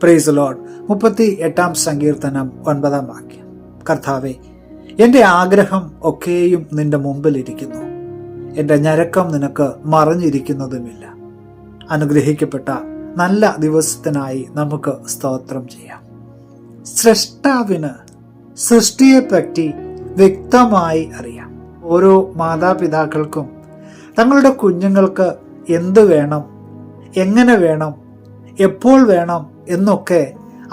Praise the Lord. 38-ാം സങ്കീർത്തനം 9-ാം വാക്യം. കർത്താവേ, എൻ്റെ ആഗ്രഹം ഒക്കെയും നിന്റെ മുമ്പിലിരിക്കുന്നു, എൻ്റെ ഞരക്കം നിനക്ക് മറഞ്ഞിരിക്കുന്നതുമില്ല. അനുഗ്രഹിക്കപ്പെട്ട നല്ല ദിവസത്തിനായി നമുക്ക് സ്തോത്രം ചെയ്യാം. സ്രഷ്ടാവിന് സൃഷ്ടിയെപ്പറ്റി വ്യക്തമായി അറിയാം. ഓരോ മാതാപിതാക്കൾക്കും തങ്ങളുടെ കുഞ്ഞുങ്ങൾക്ക് എന്ത് വേണം, എങ്ങനെ വേണം, എപ്പോൾ വേണം എന്നൊക്കെ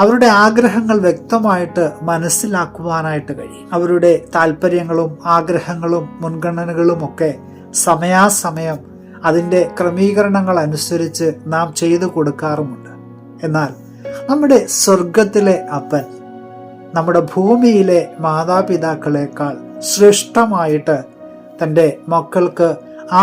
അവരുടെ ആഗ്രഹങ്ങൾ വ്യക്തമായിട്ട് മനസ്സിലാക്കുവാനായിട്ട് കഴിയും. അവരുടെ താല്പര്യങ്ങളും ആഗ്രഹങ്ങളും മുൻഗണനകളും ഒക്കെ സമയാസമയം അതിൻ്റെ ക്രമീകരണങ്ങൾ അനുസരിച്ച് നാം ചെയ്തു കൊടുക്കാറുമുണ്ട്. എന്നാൽ നമ്മുടെ സ്വർഗത്തിലെ അപ്പൻ നമ്മുടെ ഭൂമിയിലെ മാതാപിതാക്കളെക്കാൾ ശ്രേഷ്ഠമായിട്ട് തൻ്റെ മക്കൾക്ക്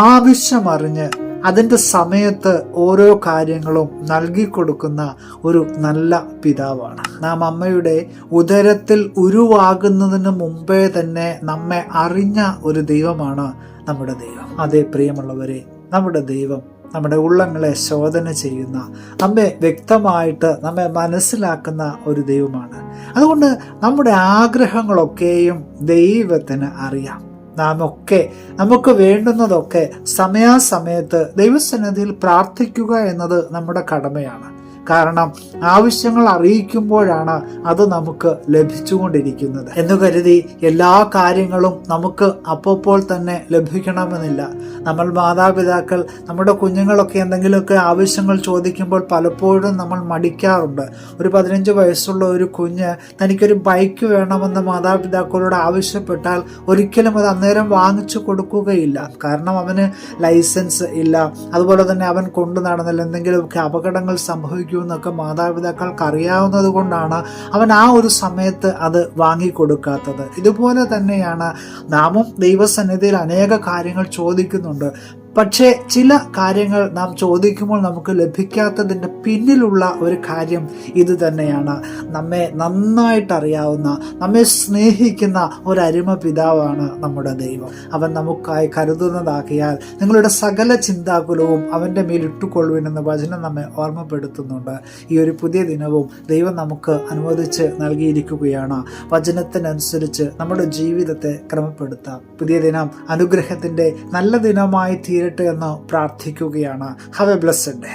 ആവശ്യമറിഞ്ഞ് അതിൻ്റെ സമയത്ത് ഓരോ കാര്യങ്ങളും നൽകി കൊടുക്കുന്ന ഒരു നല്ല പിതാവാണ്. നാം അമ്മയുടെ ഉദരത്തിൽ ഉരുവാകുന്നതിന് മുമ്പേ തന്നെ നമ്മെ അറിഞ്ഞ ഒരു ദൈവമാണ് നമ്മുടെ ദൈവം. അതേ പ്രിയമുള്ളവരെ, നമ്മുടെ ദൈവം നമ്മുടെ ഉള്ളങ്ങളെ ശോധന ചെയ്യുന്ന, നമ്മെ വ്യക്തമായിട്ട് നമ്മെ മനസ്സിലാക്കുന്ന ഒരു ദൈവമാണ്. അതുകൊണ്ട് നമ്മുടെ ആഗ്രഹങ്ങളൊക്കെയും ദൈവത്തിന് അറിയാം. നമുക്ക് വേണ്ടുന്നതൊക്കെ സമയാസമയത്ത് ദൈവസന്നിധിയിൽ പ്രാർത്ഥിക്കുക എന്നത് നമ്മുടെ കടമയാണ്. കാരണം ആവശ്യങ്ങൾ അറിയിക്കുമ്പോഴാണ് അത് നമുക്ക് ലഭിച്ചുകൊണ്ടിരിക്കുന്നത് എന്ന് കരുതി എല്ലാ കാര്യങ്ങളും നമുക്ക് അപ്പോൾ തന്നെ ലഭിക്കണമെന്നില്ല. നമ്മൾ മാതാപിതാക്കൾ നമ്മുടെ കുഞ്ഞുങ്ങളൊക്കെ എന്തെങ്കിലുമൊക്കെ ആവശ്യങ്ങൾ ചോദിക്കുമ്പോൾ പലപ്പോഴും നമ്മൾ മടിക്കാറുണ്ട്. ഒരു 15 വയസ്സുള്ള ഒരു കുഞ്ഞ് തനിക്കൊരു ബൈക്ക് വേണമെന്ന് മാതാപിതാക്കളോട് ആവശ്യപ്പെട്ടാൽ ഒരിക്കലും അത് അന്നേരം വാങ്ങിച്ചു കൊടുക്കുകയില്ല. കാരണം അവന് ലൈസൻസ് ഇല്ല, അതുപോലെ തന്നെ അവൻ കൊണ്ടു നടന്നാൽ എന്തെങ്കിലുമൊക്കെ അപകടങ്ങൾ സംഭവിക്കും എന്നൊക്കെ മാതാപിതാക്കൾക്ക് അറിയാവുന്നത് കൊണ്ടാണ് അവൻ ആ ഒരു സമയത്ത് അത് വാങ്ങിക്കൊടുക്കാത്തത്. ഇതുപോലെ തന്നെയാണ് നാമും ദൈവസന്നിധിയിൽ അനേക കാര്യങ്ങൾ ചോദിക്കുന്നുണ്ട്. പക്ഷേ ചില കാര്യങ്ങൾ നാം ചോദിക്കുമ്പോൾ നമുക്ക് ലഭിക്കാത്തതിൻ്റെ പിന്നിലുള്ള ഒരു കാര്യം ഇത് തന്നെയാണ്. നമ്മെ നന്നായിട്ടറിയാവുന്ന, നമ്മെ സ്നേഹിക്കുന്ന ഒരു അരുമ പിതാവാണ് നമ്മുടെ ദൈവം. അവൻ നമുക്കായി കരുതുന്നതാക്കിയാൽ നിങ്ങളുടെ സകല ചിന്താകുലവും അവൻ്റെ മേൽ ഇട്ടുകൊള്ളുവിനെന്ന് വചനം നമ്മെ ഓർമ്മപ്പെടുത്തുന്നുണ്ട്. ഈ ഒരു പുതിയ ദിനവും ദൈവം നമുക്ക് അനുവദിച്ച് നൽകിയിരിക്കുകയാണ്. വചനത്തിനനുസരിച്ച് നമ്മുടെ ജീവിതത്തെ ക്രമപ്പെടുത്താം. പുതിയ ദിനം അനുഗ്രഹത്തിൻ്റെ നല്ല ദിനമായി തീരട്ടെ എന്ന് പ്രാർത്ഥിക്കുകയാണ്. Have A blessed day.